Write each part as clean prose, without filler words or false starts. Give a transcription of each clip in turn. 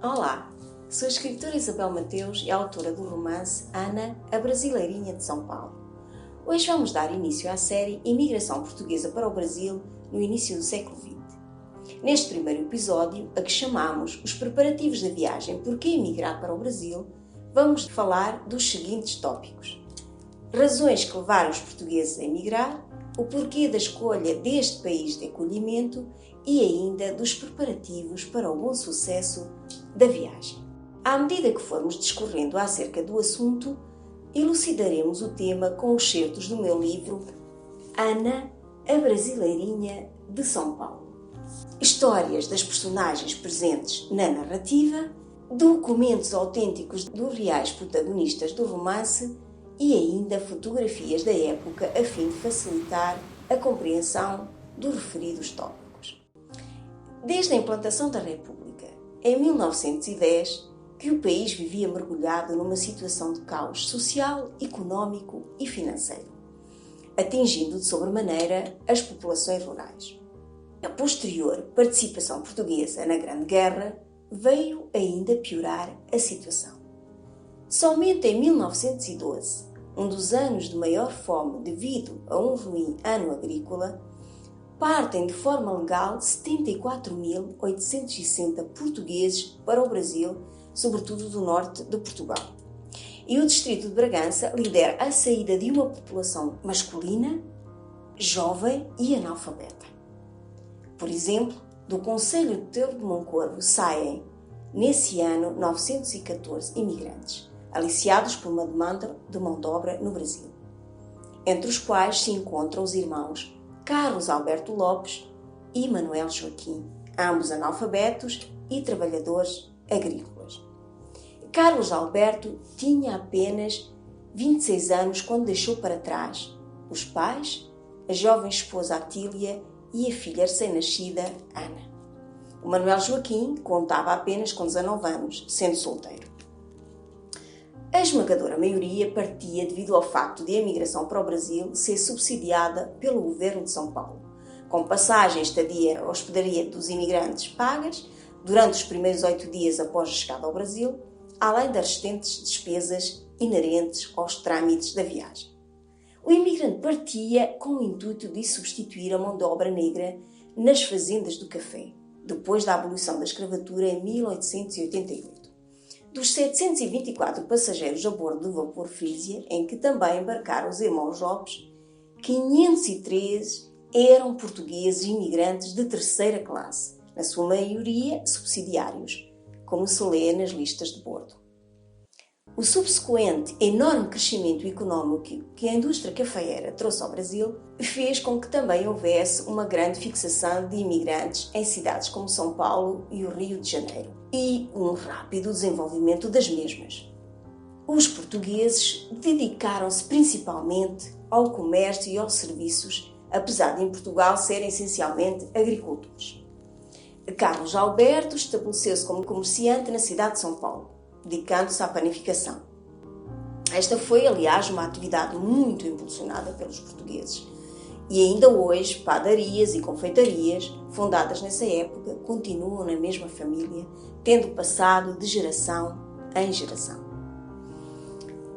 Olá, sou a escritora Isabel Mateus e autora do romance Ana, a Brasileirinha de São Paulo. Hoje vamos dar início à série Imigração Portuguesa para o Brasil no início do século XX. Neste primeiro episódio, a que chamamos Os Preparativos da Viagem Por que Emigrar para o Brasil, vamos falar dos seguintes tópicos: razões que levaram os portugueses a emigrar, o porquê da escolha deste país de acolhimento e ainda dos preparativos para o bom sucesso da viagem. À medida que formos discorrendo acerca do assunto, elucidaremos o tema com os certos do meu livro Ana, a Brasileirinha de São Paulo. Histórias das personagens presentes na narrativa, documentos autênticos dos reais protagonistas do romance e ainda fotografias da época a fim de facilitar a compreensão dos referidos tópicos. Desde a implantação da República, em 1910, que o país vivia mergulhado numa situação de caos social, económico e financeiro, atingindo de sobremaneira as populações rurais. A posterior participação portuguesa na Grande Guerra veio ainda piorar a situação. Somente em 1912, um dos anos de maior fome devido a um ruim ano agrícola, partem de forma legal 74.860 portugueses para o Brasil, sobretudo do norte de Portugal. E o distrito de Bragança lidera a saída de uma população masculina, jovem e analfabeta. Por exemplo, do concelho de Torre de Moncorvo saem, nesse ano, 914 imigrantes, aliciados por uma demanda de mão de obra no Brasil, entre os quais se encontram os irmãos Carlos Alberto Lopes e Manuel Joaquim, ambos analfabetos e trabalhadores agrícolas. Carlos Alberto tinha apenas 26 anos quando deixou para trás os pais, a jovem esposa Atília e a filha recém-nascida Ana. O Manuel Joaquim contava apenas com 19 anos, sendo solteiro. A esmagadora maioria partia devido ao facto de a imigração para o Brasil ser subsidiada pelo governo de São Paulo, com passagem, estadia, hospedaria dos imigrantes pagas durante os primeiros 8 dias após a chegada ao Brasil, além das restantes despesas inerentes aos trâmites da viagem. O imigrante partia com o intuito de substituir a mão de obra negra nas fazendas do café, depois da abolição da escravatura em 1888. Dos 724 passageiros a bordo do vapor Frisia, em que também embarcaram os irmãos Lopes, 503 eram portugueses imigrantes de terceira classe, na sua maioria subsidiários, como se lê nas listas de bordo. O subsequente enorme crescimento económico que a indústria cafeeira trouxe ao Brasil fez com que também houvesse uma grande fixação de imigrantes em cidades como São Paulo e o Rio de Janeiro e um rápido desenvolvimento das mesmas. Os portugueses dedicaram-se principalmente ao comércio e aos serviços, apesar de em Portugal serem essencialmente agricultores. Carlos Alberto estabeleceu-se como comerciante na cidade de São Paulo, dedicando-se à panificação. Esta foi, aliás, uma atividade muito impulsionada pelos portugueses. E ainda hoje, padarias e confeitarias, fundadas nessa época, continuam na mesma família, tendo passado de geração em geração.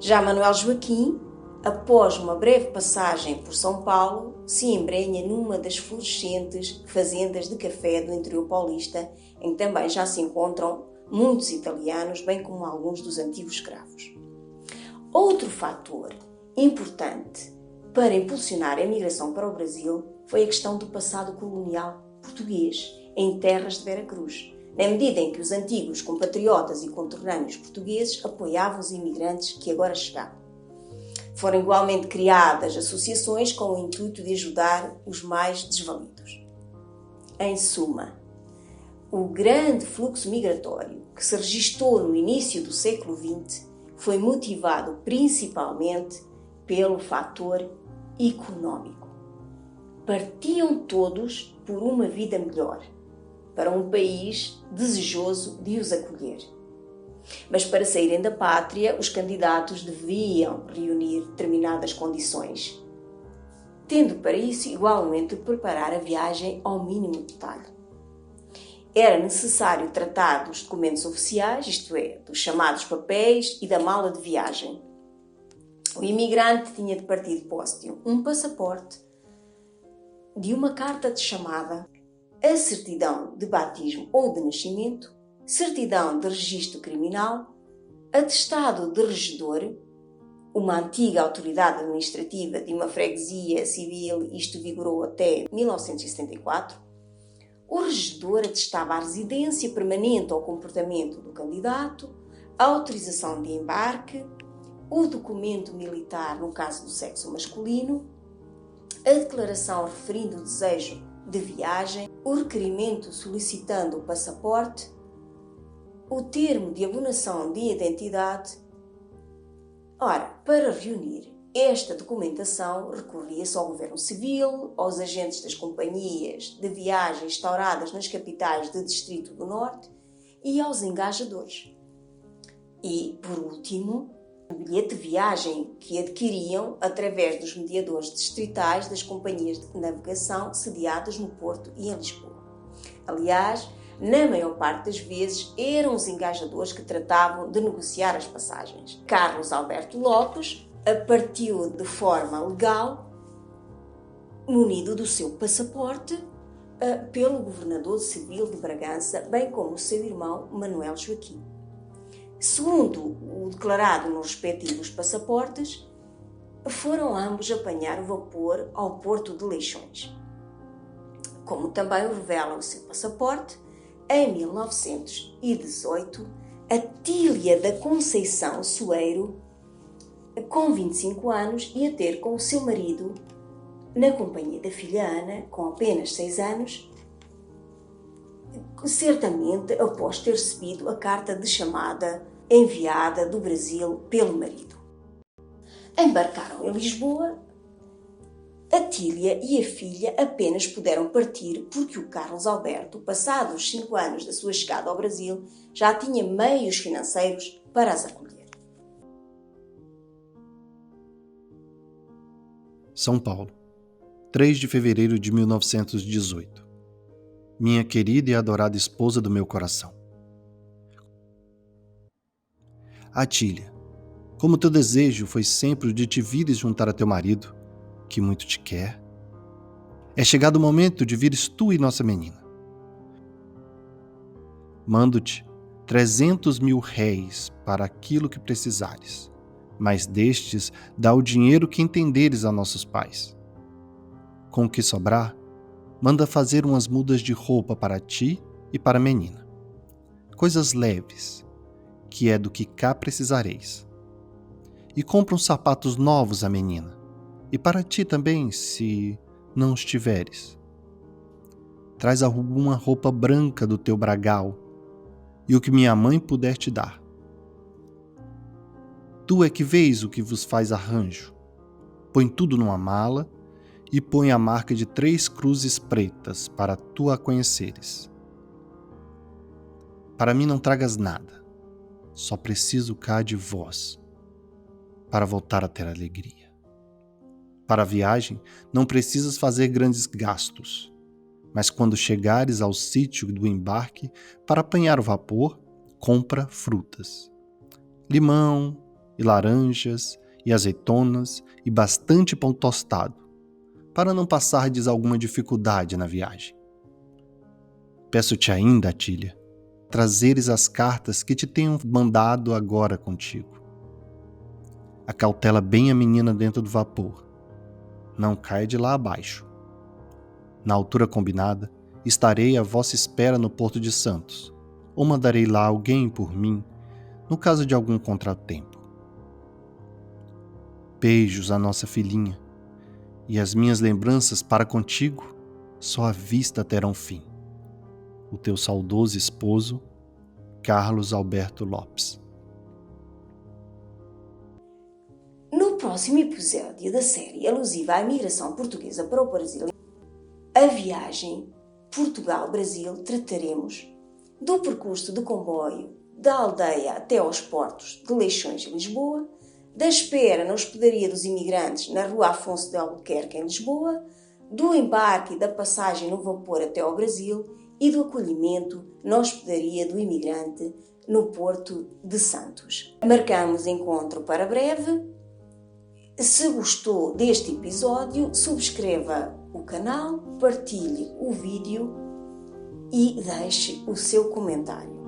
Já Manuel Joaquim, após uma breve passagem por São Paulo, se embrenha numa das florescentes fazendas de café do interior paulista, em que também já se encontram muitos italianos, bem como alguns dos antigos escravos. Outro fator importante para impulsionar a imigração para o Brasil foi a questão do passado colonial português em terras de Veracruz, na medida em que os antigos compatriotas e conterrâneos portugueses apoiavam os imigrantes que agora chegavam. Foram igualmente criadas associações com o intuito de ajudar os mais desvalidos. Em suma, o grande fluxo migratório que se registrou no início do século XX foi motivado principalmente pelo fator económico. Partiam todos por uma vida melhor, para um país desejoso de os acolher. Mas para saírem da pátria, os candidatos deviam reunir determinadas condições, tendo para isso igualmente de preparar a viagem ao mínimo detalhe. Era necessário tratar dos documentos oficiais, isto é, dos chamados papéis e da mala de viagem. O imigrante tinha de partir de posse de um passaporte, de uma carta de chamada, a certidão de batismo ou de nascimento, certidão de registro criminal, atestado de regedor, uma antiga autoridade administrativa de uma freguesia civil, isto vigorou até 1974. O regedor atestava a residência permanente ou comportamento do candidato, a autorização de embarque, o documento militar no caso do sexo masculino, a declaração referindo o desejo de viagem, o requerimento solicitando o passaporte, o termo de abonação de identidade. Ora, para reunir esta documentação, recorria-se ao Governo Civil, aos agentes das companhias de viagem instauradas nas capitais do Distrito do Norte e aos engajadores. E, por último, o bilhete de viagem que adquiriam através dos mediadores distritais das companhias de navegação sediadas no Porto e em Lisboa. Aliás, na maior parte das vezes, eram os engajadores que tratavam de negociar as passagens. Carlos Alberto Lopes partiu de forma legal, munido do seu passaporte, pelo governador civil de Bragança, bem como o seu irmão Manuel Joaquim. Segundo o declarado nos respectivos passaportes, foram ambos apanhar o vapor ao Porto de Leixões. Como também o revela o seu passaporte, em 1918, Atília da Conceição Soeiro, com 25 anos, ia ter com o seu marido, na companhia da filha Ana, com apenas 6 anos, certamente após ter recebido a carta de chamada enviada do Brasil pelo marido. Embarcaram em Lisboa. Atília e a filha apenas puderam partir porque o Carlos Alberto, passados os 5 anos da sua chegada ao Brasil, já tinha meios financeiros para as acolher. São Paulo, 3 de fevereiro de 1918. Minha querida e adorada esposa do meu coração. Atília, como teu desejo foi sempre o de te vires juntar a teu marido, que muito te quer, é chegado o momento de vires tu e nossa menina. Mando-te 300.000 réis para aquilo que precisares, mas destes dá o dinheiro que entenderes a nossos pais. Com o que sobrar, manda fazer umas mudas de roupa para ti e para a menina. Coisas leves, que é do que cá precisareis. E compra uns sapatos novos à menina, e para ti também, se não os tiveres. Traz alguma roupa branca do teu bragal, e o que minha mãe puder te dar. Tu é que vês o que vos faz arranjo. Põe tudo numa mala e põe a marca de 3 cruzes pretas para tu a conheceres. Para mim não tragas nada, só preciso cá de vós, para voltar a ter alegria. Para a viagem não precisas fazer grandes gastos, mas quando chegares ao sítio do embarque para apanhar o vapor, compra frutas. Limão e laranjas e azeitonas e bastante pão tostado, para não passardes alguma dificuldade na viagem. Peço-te ainda, Atília, trazeres as cartas que te tenho mandado agora contigo. Acautela bem a menina dentro do vapor. Não caia de lá abaixo. Na altura combinada, estarei à vossa espera no Porto de Santos, ou mandarei lá alguém por mim, no caso de algum contratempo. Beijos à nossa filhinha, e as minhas lembranças para contigo só à vista terão fim. O teu saudoso esposo, Carlos Alberto Lopes. No próximo episódio da série alusiva à imigração portuguesa para o Brasil, a viagem Portugal-Brasil, trataremos do percurso de comboio da aldeia até aos portos de Leixões e Lisboa, da espera na hospedaria dos imigrantes na Rua Afonso de Albuquerque, em Lisboa, do embarque e da passagem no vapor até ao Brasil e do acolhimento na hospedaria do imigrante no Porto de Santos. Marcamos encontro para breve. Se gostou deste episódio, subscreva o canal, partilhe o vídeo e deixe o seu comentário.